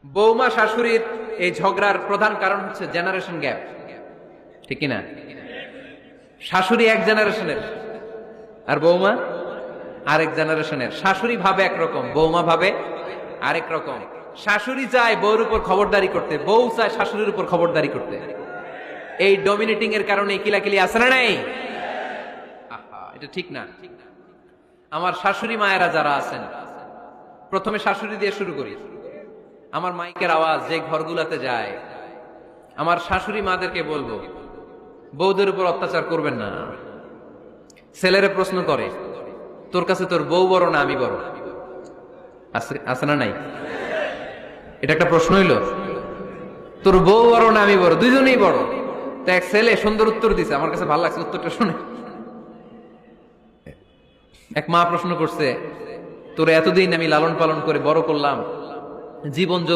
বৌমা শাশুড়ির এই ঝগড়ার প্রধান কারণ হচ্ছে জেনারেশন গ্যাপ, ঠিক কিনা? শাশুড়ি এক জেনারেশনের আর বৌমা আরেক জেনারেশনের। শাশুড়ি ভাবে একরকম, বৌমা ভাবে আরেক রকম। শাশুড়ি চায় বউর উপর খবরদারি করতে, বউ চায় শাশুড়ির উপর খবরদারি করতে। এই ডমিনেটিং এর কারণে কিলাকিলি আছে না নাই? আহা, এটা ঠিক না। আমার শাশুড়ি মায়েরা যারা আছেন, প্রথমে শাশুড়ি দিয়ে শুরু করি। আমার মাইকের আওয়াজ যে ঘরগুলাতে যায়, আমার শাশুড়ি মাদেরকে বলবো, বউদের উপর অত্যাচার করবেন না। ছেলেরা প্রশ্ন করে, তোর কাছে তোর বউ বড় না আমি বড়? আছে না নাই? এটা একটা প্রশ্ন হইল। তোর বউ বড় না আমি বড়? দুইজনেই বড়। তো এক ছেলে সুন্দর উত্তর দিছে, আমার কাছে ভালো লাগছে উত্তরটা শুনে। এক মা প্রশ্ন করছে, তোর এতদিন আমি লালন পালন করে বড় করলাম, জীবন